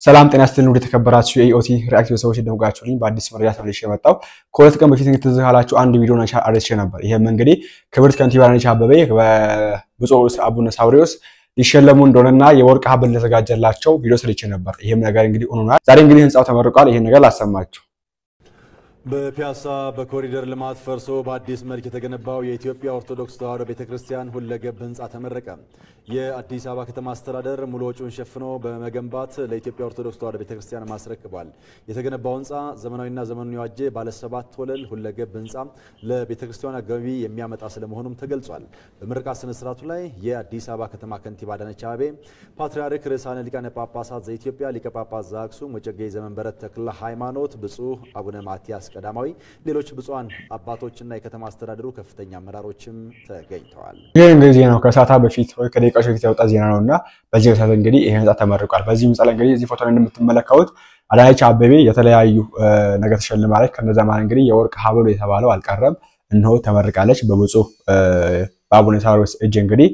ሰላም ጤና ይስጥልኝ ወደ ተከበራችሁ የኢኦቲ ሪአክቲቭ ሰዎች እንደምጋችሁልኝ በአዲስ መረጃ ተመልሼ መጣሁ። ከሁለት ቀን በፊት እንግዲህ አንድ ቪዲዮ አርሼ ነበር። ይሄም እንግዲህ ክብርት ከንቲባ አዳነች አቤቤ በብፁዕ አቡነ ሳዊሮስ ሊሸለሙ እንደሆነና የወርቅ ሀብል እንደተዘጋጀላቸው ቪዲዮ ሰርቼ ነበር። ይሄም ነገር እንግዲህ ሆኗል። ዛሬ እንግዲህ ህንጻው ተመርቋል። ይሄን ነገር ላሰማችሁ። በፒያሳ በኮሪደር ልማት ፈርሶ በአዲስ መልክ የተገነባው የኢትዮጵያ ኦርቶዶክስ ተዋሕዶ ቤተክርስቲያን ሁለገብ ህንጻ ተመረቀ። የአዲስ አበባ ከተማ አስተዳደር ሙሉ ወጪውን ሸፍኖ በመገንባት ለኢትዮጵያ ኦርቶዶክስ ተዋሕዶ ቤተክርስቲያን ማስረክቧል። የተገነባው ህንጻ ዘመናዊና ዘመኑን የዋጀ ባለ 7 ወለል ሁለገብ ህንጻ ለቤተክርስቲያኗ ገቢ የሚያመጣ ስለመሆኑም ተገልጿል። በምርቃት ስነ ስርዓቱ ላይ የአዲስ አበባ ከተማ ከንቲባ አዳነች አቤቤ፣ ፓትርያርክ ርዕሳነ ሊቃነ ጳጳሳት ዘኢትዮጵያ ሊቀ ጳጳስ ዘአክሱም ወዕጨጌ ዘመንበረ ተክለ ሃይማኖት ብፁዕ አቡነ ማትያስ ቀዳማዊ፣ ሌሎች ብፁዓን አባቶችና የከተማ አስተዳደሩ ከፍተኛ አመራሮችም ተገኝተዋል። ይሄ እንግዲህ ነው ከሰዓታ በፊት ወይ ከደቂቃዎች በፊት ያወጣ ዜና ነውና በዚህ ሰዓት እንግዲህ ይሄ ህንጻ ተመርቋል። በዚህ ህንጻ ላይ እንግዲህ እዚህ ፎቶ ላይ እንደምትመለከቱት አዳነች አቤቤ የተለያዩ ነገር ተሸልማለች። ከነዛ ማለት እንግዲህ የወርቅ ሀብሉ የተባለው አልቀረም እንሆ ተመርቃለች። በብፁዕ አቡነ ሳዊሮስ እጅ እንግዲህ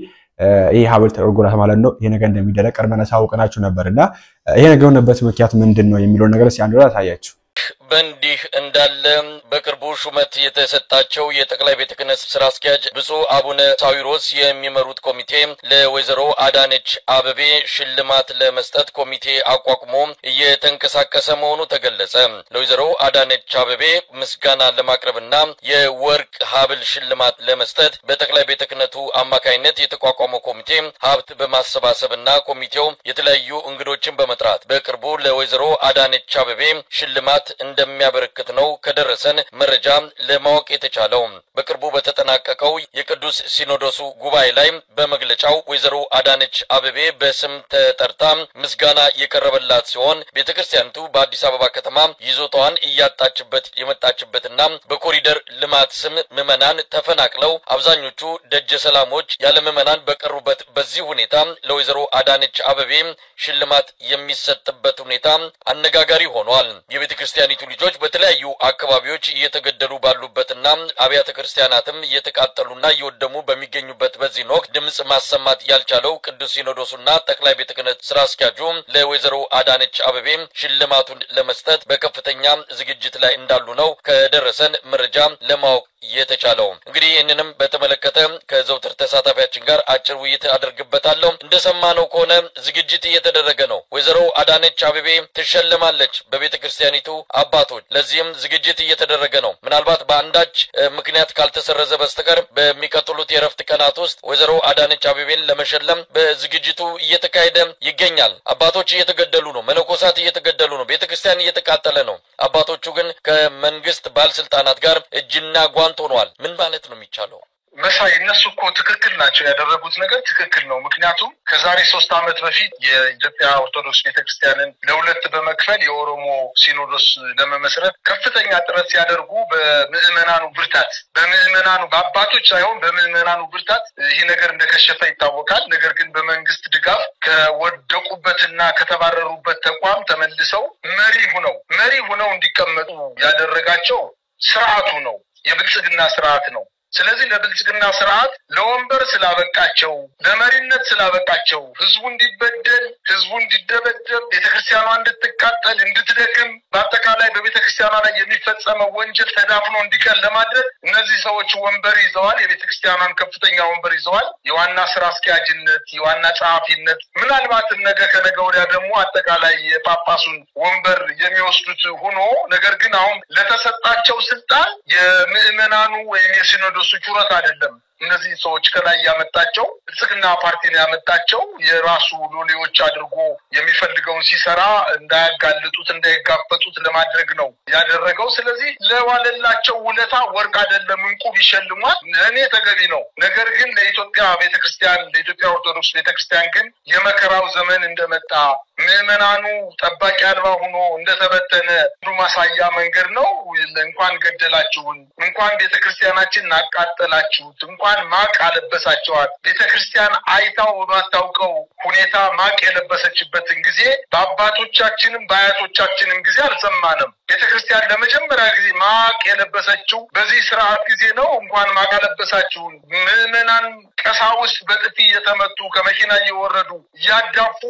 ይሄ ሀብል ተደርጎላት ማለት ነው። ይሄ ነገር እንደሚደረግ ቀድመን አሳውቀናችሁ ነበርና ይሄ ነገር የሆነበት ምክንያት ምንድነው የሚለው ነገር ሲያንደራ ታያችሁ። በእንዲህ እንዳለ በቅርቡ ሹመት የተሰጣቸው የጠቅላይ ቤተ ክህነት ስራ አስኪያጅ ብፁዕ አቡነ ሳዊሮስ የሚመሩት ኮሚቴ ለወይዘሮ አዳነች አቤቤ ሽልማት ለመስጠት ኮሚቴ አቋቁሞ እየተንቀሳቀሰ መሆኑ ተገለጸ። ለወይዘሮ አዳነች አቤቤ ምስጋና ለማቅረብና የወርቅ ሀብል ሽልማት ለመስጠት በጠቅላይ ቤተ ክህነቱ አማካይነት የተቋቋመው ኮሚቴ ሀብት በማሰባሰብና ኮሚቴው የተለያዩ እንግዶችን በመጥራት በቅርቡ ለወይዘሮ አዳነች አቤቤ ሽልማት እንደሚያበረክት ነው ከደረሰን መረጃ ለማወቅ የተቻለው። በቅርቡ በተጠናቀቀው የቅዱስ ሲኖዶሱ ጉባኤ ላይ በመግለጫው ወይዘሮ አዳነች አቤቤ በስም ተጠርታ ምስጋና የቀረበላት ሲሆን ቤተክርስቲያኒቱ በአዲስ አበባ ከተማ ይዞታዋን እያጣችበት የመጣችበትና በኮሪደር ልማት ስም ምዕመናን ተፈናቅለው አብዛኞቹ ደጀ ሰላሞች ያለ ምዕመናን በቀሩበት በዚህ ሁኔታ ለወይዘሮ አዳነች አቤቤ ሽልማት የሚሰጥበት ሁኔታ አነጋጋሪ ሆኗል። የቤተክርስቲያኒቱ ልጆች በተለያዩ አካባቢዎች እየተገደሉ ባሉበትና አብያተ ክርስቲያናትም እየተቃጠሉና እየወደሙ በሚገኙበት በዚህ ወቅት ድምጽ ማሰማት ያልቻለው ቅዱስ ሲኖዶሱና ጠቅላይ ቤተ ክህነት ስራ አስኪያጁ ለወይዘሮ አዳነች አቤቤ ሽልማቱን ለመስጠት በከፍተኛ ዝግጅት ላይ እንዳሉ ነው ከደረሰን መረጃ ለማወቅ የተቻለው። እንግዲህ ይህንንም በተመለከተ ከዘውትር ተሳታፊያችን ጋር አጭር ውይይት አድርግበታለሁ። እንደሰማነው ከሆነ ዝግጅት እየተደረገ ነው። ወይዘሮ አዳነች አቤቤ ትሸለማለች በቤተክርስቲያኒቱ አባቶች። ለዚህም ዝግጅት እየተደረገ ነው። ምናልባት በአንዳች ምክንያት ካልተሰረዘ በስተቀር በሚቀጥሉት የረፍት ቀናት ውስጥ ወይዘሮ አዳነች አቤቤን ለመሸለም በዝግጅቱ እየተካሄደ ይገኛል። አባቶች እየተገደሉ ነው። መነኮሳት እየተገደሉ ነው። ቤተክርስቲያን እየተቃጠለ ነው። አባቶቹ ግን ከመንግስት ባለስልጣናት ጋር እጅና ጓንት ሆነዋል። ምን ማለት ነው የሚቻለው? መሳይ እነሱ እኮ ትክክል ናቸው። ያደረጉት ነገር ትክክል ነው። ምክንያቱም ከዛሬ 3 ዓመት በፊት የኢትዮጵያ ኦርቶዶክስ ቤተክርስቲያንን ለሁለት በመክፈል የኦሮሞ ሲኖዶስ ለመመስረት ከፍተኛ ጥረት ሲያደርጉ በምዕመናኑ ብርታት በአባቶች ሳይሆን በምዕመናኑ ብርታት ይሄ ነገር እንደከሸፈ ይታወቃል። ነገር ግን በመንግስት ድጋፍ ከወደቁበትና ከተባረሩበት ተቋም ተመልሰው መሪ ሆነው እንዲቀመጡ ያደረጋቸው ስርዓቱ ነው። የብልጽግና ስርዓት ነው። ስለዚህ ለብልጽግና ስርዓት ለወንበር ስላበቃቸው ለመሪነት ስላበቃቸው ህዝቡ እንዲበደል ህዝቡ እንዲደበደብ ቤተክርስቲያኗ እንድትቃጠል እንድትደክም በአጠቃላይ በቤተክርስቲያኗ ላይ የሚፈጸመው ወንጀል ተዳፍኖ እንዲቀር ለማድረግ እነዚህ ሰዎች ወንበር ይዘዋል። የቤተክርስቲያኗን ከፍተኛ ወንበር ይዘዋል። የዋና ስራ አስኪያጅነት የዋና ጸሐፊነት ምናልባት ነገ ከነገ ወዲያ ደግሞ አጠቃላይ የጳጳሱን ወንበር የሚወስዱት ሆኖ ነገር ግን አሁን ለተሰጣቸው ስልጣን የምዕመናኑ ወይም የሲኖዶሱ ጩረት አይደለም። እነዚህ ሰዎች ከላይ ያመጣቸው ብልጽግና ፓርቲን ያመጣቸው የራሱ ሎሌዎች አድርጎ የሚፈልገውን ሲሰራ እንዳያጋልጡት እንዳይጋፈጡት ለማድረግ ነው ያደረገው። ስለዚህ ለዋለላቸው ውለታ ወርቅ አይደለም እንቁ ቢሸልሟት እኔ ተገቢ ነው። ነገር ግን ለኢትዮጵያ ቤተክርስቲያን ለኢትዮጵያ ኦርቶዶክስ ቤተክርስቲያን ግን የመከራው ዘመን እንደመጣ ምዕመናኑ ጠባቂ አልባ ሆኖ እንደተበተነ ማሳያ መንገድ ነው። እንኳን ገደላችሁን እንኳን ቤተክርስቲያናችንን አቃጠላችሁት እንኳን ማቅ አለበሳቸዋት። ቤተክርስቲያን አይታው በማታውቀው ሁኔታ ማቅ የለበሰችበትን ጊዜ በአባቶቻችንም በአያቶቻችንም ጊዜ አልሰማንም። ቤተክርስቲያን ለመጀመሪያ ጊዜ ማቅ የለበሰችው በዚህ ስርዓት ጊዜ ነው። እንኳን ማቅ አለበሳችሁን ምዕመናን ቀሳውስት በጥፊ የተመቱ ከመኪና እየወረዱ ያዳፉ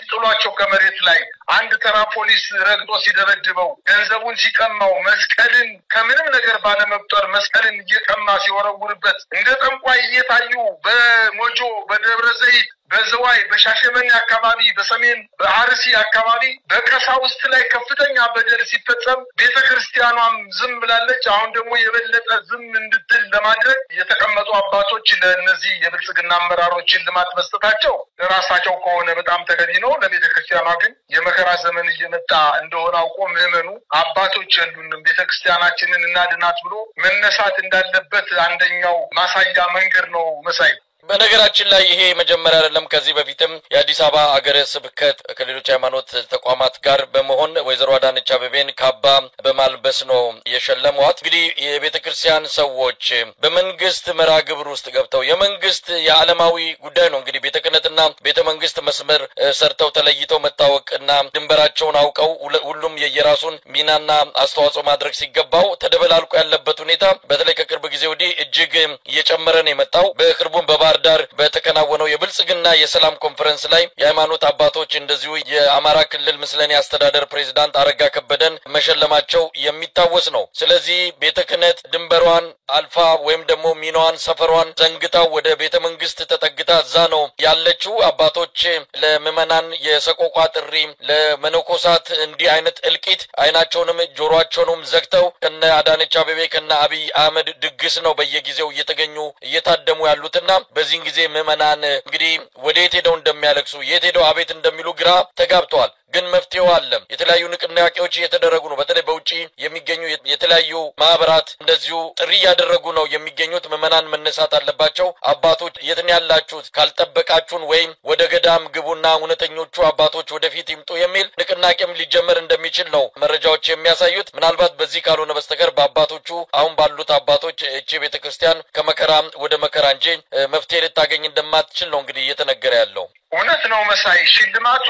ጥሏቸው ከመሬት ላይ አንድ ተራ ፖሊስ ረግጦ ሲደበድበው ገንዘቡን ሲቀማው መስቀልን ከምንም ነገር ባለመቁጠር መስቀልን እየቀማ ሲወረውርበት እንደ ጠንቋይ እየታዩ በሞጆ በደብረ ዘይት በዘዋይ በሻሸመኔ አካባቢ በሰሜን በአርሲ አካባቢ በቀሳውስት ላይ ከፍተኛ በደል ሲፈጸም ቤተክርስቲያኗም ዝም ብላለች። አሁን ደግሞ የበለጠ ዝም እንድትል ለማድረግ የተቀመጡ አባቶች ለነዚህ የብልጽግና አመራሮችን ልማት መስጠታቸው ለራሳቸው ከሆነ በጣም ተገቢ ነው። ለቤተክርስቲያኗ ግን የመከራ ዘመን እየመጣ እንደሆነ አውቆ ምዕመኑ አባቶች ያሉንም ቤተክርስቲያናችንን እናድናት ብሎ መነሳት እንዳለበት አንደኛው ማሳያ መንገድ ነው መሳይ። በነገራችን ላይ ይሄ መጀመሪያ አይደለም። ከዚህ በፊትም የአዲስ አበባ አገረ ስብከት ከሌሎች ሃይማኖት ተቋማት ጋር በመሆን ወይዘሮ አዳነች አቤቤን ካባ በማልበስ ነው የሸለሟት። እንግዲህ የቤተክርስቲያን ሰዎች በመንግስት መርሃ ግብር ውስጥ ገብተው የመንግስት የዓለማዊ ጉዳይ ነው እንግዲህ ቤተ ክህነትና ቤተ መንግስት መስመር ሰርተው ተለይተው መታወቅና ድንበራቸውን አውቀው ሁሉም የየራሱን ሚናና አስተዋጽኦ ማድረግ ሲገባው ተደበላልቆ ያለበት ሁኔታ በተለይ ከቅርብ ጊዜ ወዲህ እጅግ እየጨመረ ነው የመጣው። በቅርቡም ዳር በተከናወነው የብልጽግና የሰላም ኮንፈረንስ ላይ የሃይማኖት አባቶች እንደዚሁ የአማራ ክልል ምስለኔ አስተዳደር ፕሬዝዳንት አረጋ ከበደን መሸለማቸው የሚታወስ ነው። ስለዚህ ቤተ ክህነት ድንበሯን አልፋ ወይም ደግሞ ሚናዋን ሰፈሯን ዘንግታው ወደ ቤተ መንግስት ተጠግታ እዛ ነው ያለችው። አባቶች ለምዕመናን የሰቆቋ ጥሪ ለመነኮሳት እንዲህ አይነት እልቂት አይናቸውንም ጆሮአቸውንም ዘግተው ከነ አዳነች አቤቤ ከነ አብይ አህመድ ድግስ ነው በየጊዜው እየተገኙ እየታደሙ ያሉትና በዚህ ጊዜ ምዕመናን እንግዲህ ወዴት ሄደው እንደሚያለቅሱ የት ሄደው አቤት እንደሚሉ ግራ ተጋብተዋል። ግን መፍትሄው አለ። የተለያዩ ንቅናቄዎች እየተደረጉ ነው። በተለይ በውጪ የሚገኙ የተለያዩ ማህበራት እንደዚሁ ጥሪ ያደረጉ ነው የሚገኙት። ምዕመናን መነሳት አለባቸው። አባቶች የትን ያላችሁት ካልጠበቃችሁን ወይም ወደ ገዳም ግቡና እውነተኞቹ አባቶች ወደፊት ይምጡ የሚል ንቅናቄም ሊጀመር እንደሚችል ነው መረጃዎች የሚያሳዩት። ምናልባት በዚህ ካልሆነ በስተቀር በአባቶቹ አሁን ባሉት አባቶች እቺ ቤተክርስቲያን ከመከራ ወደ መከራ እንጂ መፍትሄ ልታገኝ እንደማትችል ነው እንግዲህ እየተነገረ ያለው። እውነት ነው መሳይ። ሽልማቱ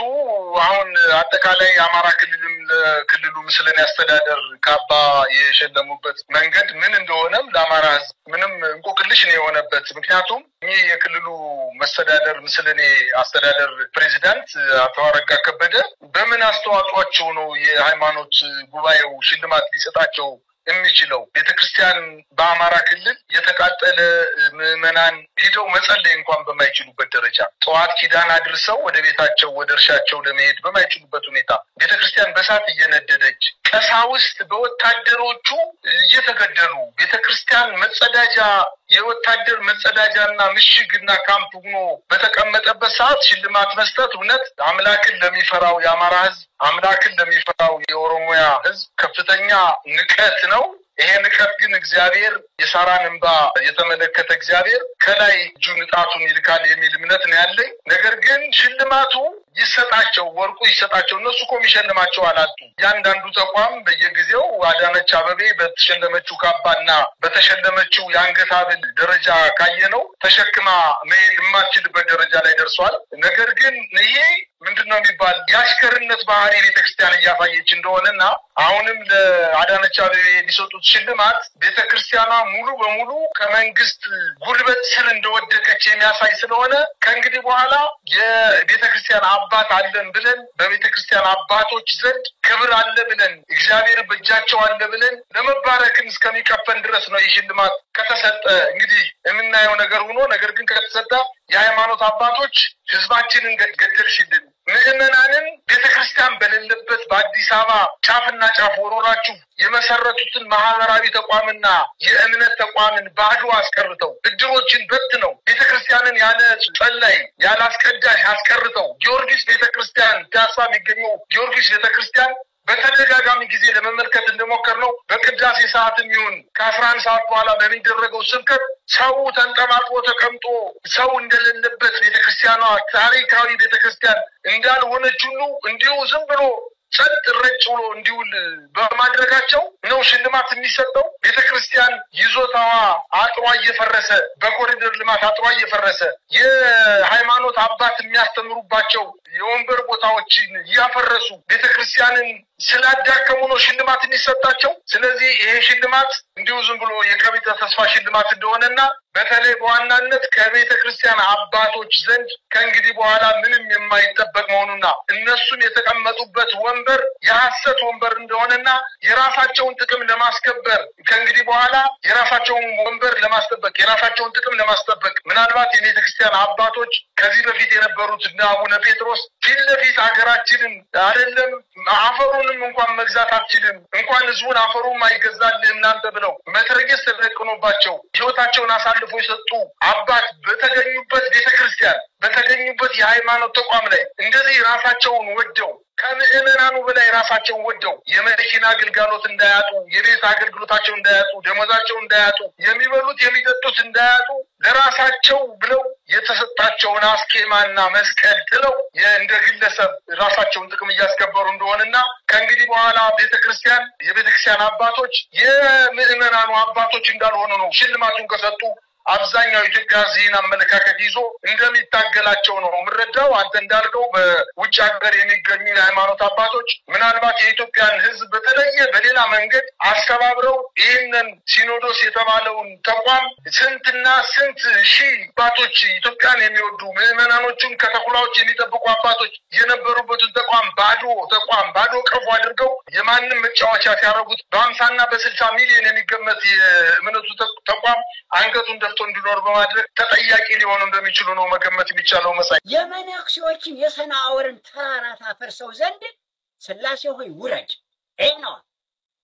አሁን አጠቃላይ አማራ ክልልም ለክልሉ ምስለኔ አስተዳደር ካባ የሸለሙበት መንገድ ምን እንደሆነም ለአማራ ሕዝብ ምንም እንቆቅልሽ ነው የሆነበት። ምክንያቱም ይህ የክልሉ መስተዳደር ምስለኔ አስተዳደር ፕሬዝዳንት አቶ አረጋ ከበደ በምን አስተዋጽኦአቸው ነው የሃይማኖት ጉባኤው ሽልማት ሊሰጣቸው የሚችለው? ቤተክርስቲያን በአማራ ክልል የተቃጠለ ምዕመናን ሄደው መጸለይ እንኳን በማይችሉበት ደረጃ ጠዋት ኪዳን አድርሰው ወደ ቤታቸው ወደ እርሻቸው ለመሄድ በማይችሉበት ሁኔታ ቤተክርስቲያን በሳት እየነደደች ቀሳውስት በወታደሮቹ እየተገደሉ ቤተክርስቲያን መጸዳጃ የወታደር መጸዳጃና ምሽግና ካምፕ ሆኖ በተቀመጠበት ሰዓት ሽልማት መስጠት እውነት አምላክን ለሚፈራው የአማራ ሕዝብ አምላክን ለሚፈራው የኦሮሞያ ሕዝብ ከፍተኛ ንቀት ነው። ይሄ ንቀት ግን እግዚአብሔር የሳራን እንባ የተመለከተ እግዚአብሔር ከላይ እጁን ጣቱን ይልካል የሚል እምነት ነው ያለኝ። ነገር ግን ሽልማቱ ይሰጣቸው ወርቁ ይሰጣቸው እነሱ ኮሚሽንማቸው አላጡ። ያንዳንዱ ተቋም በየጊዜው አዳነች አቤቤ በተሸለመችው ካባና በተሸለመችው የአንገት ሐብል ደረጃ ካየነው ተሸክማ መሄድ የማትችልበት ደረጃ ላይ ደርሷል። ነገር ግን ይሄ ምንድነው የሚባል የአሽከርነት ባህሪ ቤተክርስቲያን እያሳየች እንደሆነና አሁንም ለአዳነች አቤቤ ሊሰጡት ሽልማት ቤተክርስቲያኗ ሙሉ በሙሉ ከመንግስት ጉልበት ስር እንደወደቀች የሚያሳይ ስለሆነ ከእንግዲህ በኋላ የቤተክርስቲያን አባት አለን ብለን በቤተክርስቲያን አባቶች ዘንድ ክብር አለ ብለን እግዚአብሔር በእጃቸው አለ ብለን ለመባረክም እስከሚቀፈን ድረስ ነው የሽልማት ከተሰጠ እንግዲህ የምናየው ነገር ሆኖ ነገር ግን ከተሰጠ የሃይማኖት አባቶች ህዝባችንን ገደልሽልን ምዕመናንን ቤተክርስቲያን በሌለበት በአዲስ አበባ ጫፍና ጫፍ ወሮራችሁ የመሰረቱትን ማህበራዊ ተቋምና የእምነት ተቋምን ባዶ አስቀርተው እድሮችን በትነው ቤተክርስቲያንን ያለ ጸላይ ያለ አስቀዳሽ አስቀርተው ጊዮርጊስ ቤተክርስቲያን ዳሳ የሚገኘው ጊዮርጊስ ቤተክርስቲያን በተደጋጋሚ ጊዜ ለመመልከት እንደሞከርነው በቅዳሴ ሰዓትም ይሁን ከ11 ሰዓት በኋላ በሚደረገው ስብከት ሰው ተንጠባጥቦ ተቀምጦ ሰው እንደሌለበት ቤተክርስቲያኗ ታሪካዊ ቤተክርስቲያን እንዳልሆነች ሁሉ እንዲሁ ዝም ብሎ ጸጥ ረጭ ብሎ እንዲውል በማድረጋቸው ነው ሽልማት የሚሰጠው። ቤተክርስቲያን ይዞታዋ አጥሯ እየፈረሰ በኮሪደር ልማት አጥሯ እየፈረሰ የሃይማኖት አባት የሚያስተምሩባቸው የወንበር ቦታዎችን ያፈረሱ ቤተክርስቲያንን ስላዳከሙ ነው ሽልማት የሚሰጣቸው። ስለዚህ ይሄ ሽልማት እንዲሁ ዝም ብሎ የከቢተ ተስፋ ሽልማት እንደሆነና በተለይ በዋናነት ከቤተክርስቲያን አባቶች ዘንድ ከእንግዲህ በኋላ ምንም የማይጠበቅ መሆኑና እነሱም የተቀመጡበት ወንበር የሐሰት ወንበር እንደሆነና የራሳቸውን ጥቅም ለማስከበር ከእንግዲህ በኋላ የራሳቸውን ወንበር ለማስጠበቅ የራሳቸውን ጥቅም ለማስጠበቅ ምናልባት የቤተክርስቲያን አባቶች ከዚህ በፊት የነበሩት እና አቡነ ጴጥሮስ ፊት ለፊት ሀገራችንን አይደለም አፈሩንም እንኳን መግዛት አትችልም እንኳን ህዝቡን አፈሩም አይገዛልህም እናንተ ብለው መትረየስ ተደቅኖባቸው ህይወታቸውን አሳልፎ የሰጡ አባት በተገኙበት ቤተክርስቲያን በተገኙበት የሃይማኖት ተቋም ላይ እንደዚህ ራሳቸውን ወደው ከምዕመናኑ በላይ ራሳቸውን ወደው የመኪና አገልግሎት እንዳያጡ የቤት አገልግሎታቸው እንዳያጡ ደሞዛቸው እንዳያጡ የሚበሉት የሚጠጡት እንዳያጡ ለራሳቸው ብለው የተሰጣቸውን አስኬማና መስቀል ጥለው እንደ ግለሰብ ራሳቸውን ጥቅም እያስከበሩ እንደሆነና ከእንግዲህ በኋላ ቤተክርስቲያን የቤተክርስቲያን አባቶች የምዕመናኑ አባቶች እንዳልሆኑ ነው ሽልማቱን ከሰጡ አብዛኛው ኢትዮጵያ ዚና አመለካከት ይዞ እንደሚታገላቸው ነው ምረዳው። አንተ እንዳልከው በውጭ ሀገር የሚገኙ የሃይማኖት አባቶች ምናልባት የኢትዮጵያን ህዝብ በተለየ በሌላ መንገድ አስተባብረው ይህንን ሲኖዶስ የተባለውን ተቋም ስንትና ስንት ሺህ አባቶች ኢትዮጵያን የሚወዱ ምዕመናኖቹን ከተኩላዎች የሚጠብቁ አባቶች የነበሩበትን ተቋም ባዶ ቀፎ አድርገው የማንም መጫወቻ ሲያደርጉት በ50 እና በ60 ሚሊዮን የሚገመት የእምነቱ ተቋም አንገቱን ደፍቶ እንዲኖር በማድረግ ተጠያቂ ሊሆኑ እንደሚችሉ ነው መገመት የሚቻለው። መሳይ የመነኩሴዎችን የሰናዖርን ተራራ ታፈርሰው ዘንድ ሥላሴ ሆይ ውረድ። ነው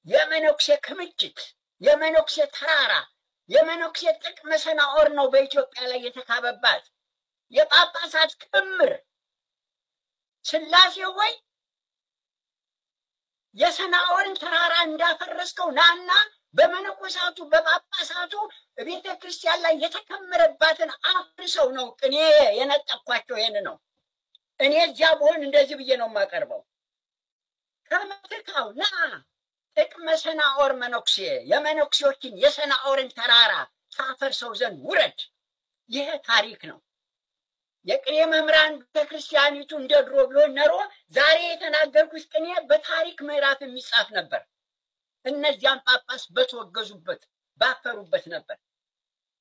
የመነኩሴ ክምችት የመነኩሴ ተራራ የመነኩሴ ጥቅመ ሰናዖር ነው በኢትዮጵያ ላይ የተካበባት የጳጳሳት ክምር። ሥላሴ ሆይ የሰናዖርን ተራራ እንዳፈረስከው ናና በመነኮሳቱ በጳጳሳቱ ቤተክርስቲያን ላይ የተከመረባትን አፍርሰው ነው ቅኔ የነጠቅኳቸው። ይሄን ነው እኔ እዚያ በሆን እንደዚህ ብዬ ነው የማቀርበው። ከመትካው ና ጥቅመ ሰናዖር መነኩሴ የመነኩሴዎችን የሰናዖርን ተራራ ታፈርሰው ዘንድ ውረድ። ይሄ ታሪክ ነው። የቅኔ መምህራን ቤተክርስቲያኒቱ እንደ ድሮ ቢሆን ኖሮ ዛሬ የተናገርኩት ቅኔ በታሪክ ምዕራፍ የሚጻፍ ነበር። እነዚያም ጳጳስ በተወገዙበት ባፈሩበት ነበር።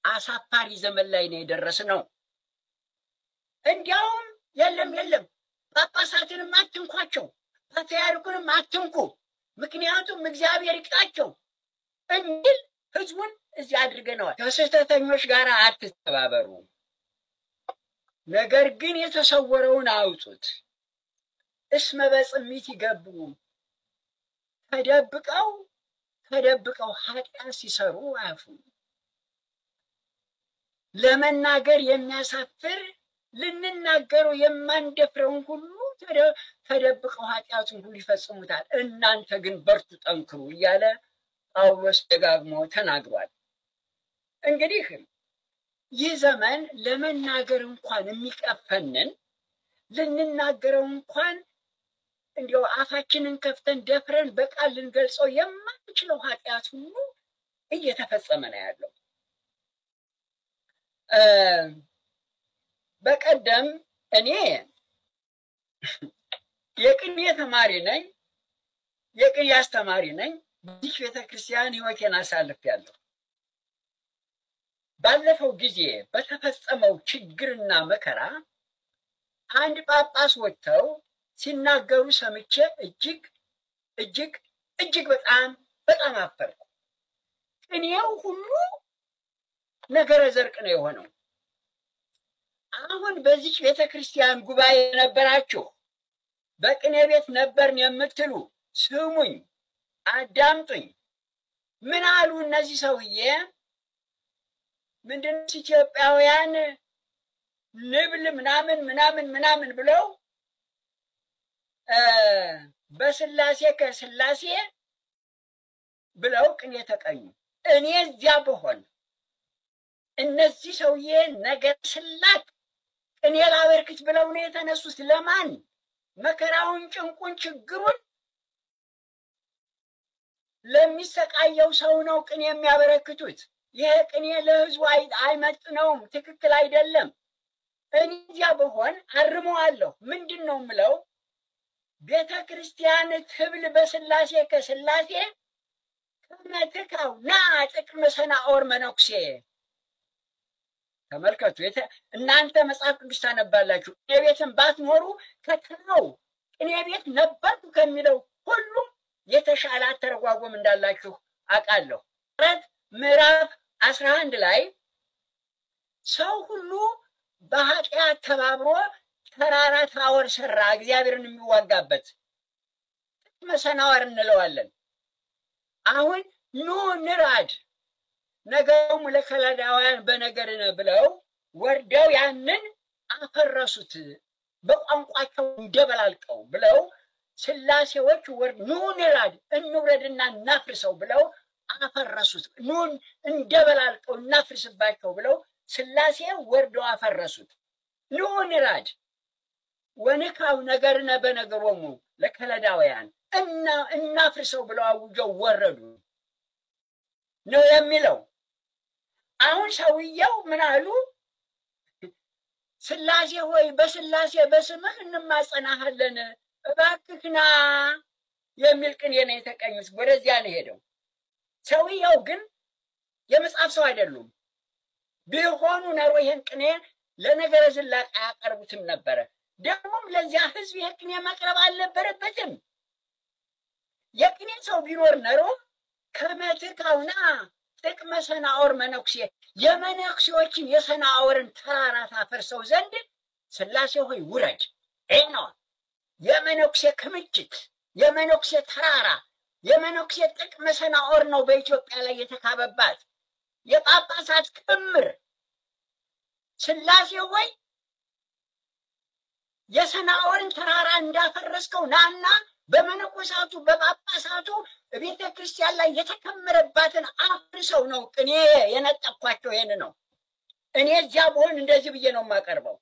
አሳፋሪ ዘመን ላይ ነው የደረስነው። እንዲያውም የለም ጳጳሳትንም አትንኳቸው ፓትርያርኩንም አትንኩ ምክንያቱም እግዚአብሔር ይቅጣቸው እንዲል ህዝቡን እዚህ አድርገነዋል። ከስህተተኞች ጋር አትተባበሩ፣ ነገር ግን የተሰወረውን አውጡት። እስመ በጽሚት ይገብሩ ተደብቀው ኃጢአት ሲሰሩ አያፉ። ለመናገር የሚያሳፍር ልንናገረው የማንደፍረውን ሁሉ ተደብቀው ኃጢአቱን ሁሉ ይፈጽሙታል። እናንተ ግን በርቱ ጠንክሩ እያለ ጳውሎስ ደጋግሞ ተናግሯል። እንግዲህ ይህ ዘመን ለመናገር እንኳን የሚቀፈንን ልንናገረው እንኳን እንዲያው አፋችንን ከፍተን ደፍረን በቃል ልንገልጸው የማንችለው ኃጢአት ሁሉ እየተፈጸመ ነው ያለው። በቀደም እኔ የቅኔ ተማሪ ነኝ፣ የቅኔ አስተማሪ ነኝ። በዚህ ቤተክርስቲያን ህይወቴን አሳልፌያለሁ። ባለፈው ጊዜ በተፈጸመው ችግርና መከራ አንድ ጳጳስ ወጥተው ሲናገሩ ሰምቼ እጅግ በጣም አፈርኩ። ቅኔው ሁሉ ነገረ ዘርቅ ነው የሆነው። አሁን በዚህ ቤተክርስቲያን ጉባኤ ነበራችሁ፣ በቅኔ ቤት ነበርን የምትሉ ስሙኝ፣ አዳምጡኝ። ምን አሉ እነዚህ ሰውዬ? ምንድነው ኢትዮጵያውያን ንብል ምናምን ብለው በስላሴ ከስላሴ ብለው ቅኔ ተቀኙ። እኔ እዚያ በሆን እነዚህ ሰውዬ ነገር ስላት ቅኔ ላበርክት ብለው ነው የተነሱት። ለማን? መከራውን፣ ጭንቁን፣ ችግሩን ለሚሰቃየው ሰው ነው ቅኔ የሚያበረክቱት። ይሄ ቅኔ ለህዝቡ አይመጥነውም፣ ትክክል አይደለም። እዚያ በሆን አርመዋለሁ። ምንድነው ምለው? ቤተ ክርስቲያን ትብል በስላሴ ከስላሴ ከመትካው ና ጥቅም ሰናኦር መነኩሴ። ተመልከቱ፣ እናንተ መጽሐፍ ቅዱስ ታነባላችሁ። ቅኔ ቤትን ባትኖሩ ከተማው ቅኔ ቤት ነበርኩ ከሚለው ሁሉ የተሻለ አተረጓጎም እንዳላችሁ አውቃለሁ። ምዕራፍ 11 ላይ ሰው ሁሉ በኃጢአት ተባብሮ ተራራ ታወር ሰራ፣ እግዚአብሔርን የሚዋጋበት ጥቅመ ሰናዖር እንለዋለን። አሁን ኑ ንራድ ነገሩም ለከለዳውያን በነገርነ ብለው ወርደው ያንን አፈረሱት። በቋንቋቸው እንደበላልቀው ብለው ስላሴዎች ኑ ንራድ እንውረድና እናፍርሰው ብለው አፈረሱት። ኑን እንደበላልቀው እናፍርስባቸው ብለው ስላሴ ወርደው አፈረሱት። ኑ ንራድ ወንካው ነገርነ በነገሮሙ ለከለዳውያን እናፍርሰው ብለው አውጀው ወረዱ ነው የሚለው። አሁን ሰውየው ምን አሉ? ስላሴ ሆይ በስላሴ በስምህ እንማጸናሃለን እባክህና የሚል ቅኔ ነው የተቀኙት። ወደዚያ ነው ሄደው። ሰውየው ግን የመጽሐፍ ሰው አይደሉም። ቢሆኑ ኖሮ ይሄን ቅኔ ለነገረ ዝላቅ አያቀርቡትም ነበረ። ደግሞም ለዚያ ህዝብ ይሄ ቅኔ ማቅረብ አልነበረበትም። የቅኔ ሰው ቢኖር ኖሮ ከመትካውና ጥቅመ ሰናዖር መነኩሴ የመነኩሴዎችን የሰናዖርን ተራራ ታፈርሰው ዘንድ ስላሴ ሆይ ውረድ። ይሄ ነው የመነኩሴ ክምችት፣ የመነኩሴ ተራራ፣ የመነኩሴ ጥቅመ ሰናዖር ነው በኢትዮጵያ ላይ የተካበባት የጳጳሳት ክምር። ስላሴ ሆይ የሰናዖርን ተራራ እንዳፈረስከው ናና በመነኮሳቱ በጳጳሳቱ ቤተ ክርስቲያን ላይ የተከመረባትን አፍርሰው ነው ቅኔ የነጠቅኳቸው። ይሄን ነው እኔ እዚያ በሆን እንደዚህ ብዬ ነው የማቀርበው።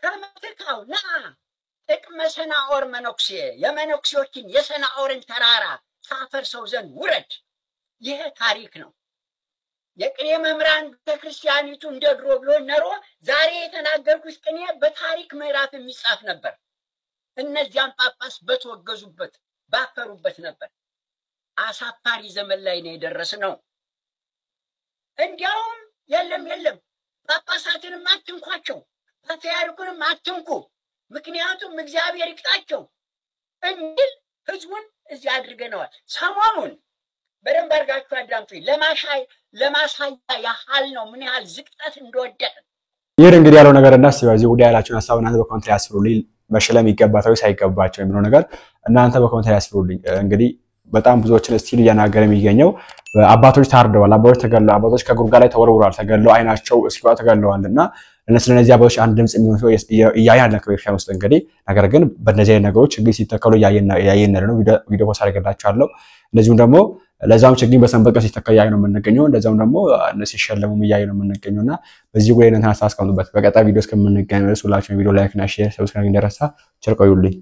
ከመትካው ና ጥቅመ ሰናዖር መነኩሴ የመነኩሴዎችን የሰናዖርን ተራራ ታፈርሰው ዘንድ ውረድ። ይሄ ታሪክ ነው። የቅኔ መምህራን ቤተክርስቲያኒቱ እንደ ድሮ ቢሆን ኖሮ ዛሬ የተናገርኩት ቅኔ በታሪክ ምዕራፍ የሚጻፍ ነበር። እነዚያም ጳጳስ በተወገዙበት ባፈሩበት ነበር። አሳፋሪ ዘመን ላይ ነው የደረስነው። እንዲያውም የለም ጳጳሳትንም አትንኳቸው፣ ፓትርያርኩንም አትንኩ፣ ምክንያቱም እግዚአብሔር ይቅጣቸው እንዲል ህዝቡን እዚህ አድርገነዋል። ሰሞኑን በደንብ አድርጋችሁ አዳምጡኝ። ለማሳያ ያህል ነው ምን ያህል ዝቅጠት እንደወደቀ። ይሄ እንግዲህ ያለው ነገር እና በዚህ ጉዳይ ያላችሁን ሐሳብ እናንተ በኮሜንት ላይ አስፍሩልኝ። መሸለም ይገባታው ሳይገባቸው የሚለው ነገር እናንተ በኮሜንት ላይ አስፍሩልኝ። እንግዲህ በጣም ብዙዎችን ስቲል እያናገረ የሚገኘው አባቶች ታርደዋል፣ አባቶች ተገለዋል፣ አባቶች ከጉድጓድ ላይ ተወርውረዋል፣ ተገለው አይናቸው እስኪዋ ተገለዋልና ስለነዚህ አባቶች አንድ ድምጽ የሚሆን ሰው እያያለ ከቤተክርስቲያን ውስጥ እንግዲህ ነገር ግን በእነዚህ አይነት ነገሮች ችግኝ ሲተከሉ እያየን ነው። ቪዲዮ ፖስት አድርጌላችኋለሁ። እንደዚሁም ደግሞ ለዛም ችግኝ በሰንበት ቀን ሲተከል እያየን ነው የምንገኘው። እንደዛም ደግሞ ሲሸለሙም እያየን ነው የምንገኘውና በዚህ ጉዳይ እናንተ አስቀምጡበት። በቀጣይ ቪዲዮ እስከምንገናኝ ድረስ ሁላችሁም ቪዲዮ ላይክ እና ሼር ሰብስክራይብ እንደረሳ ቸር ቆዩልኝ።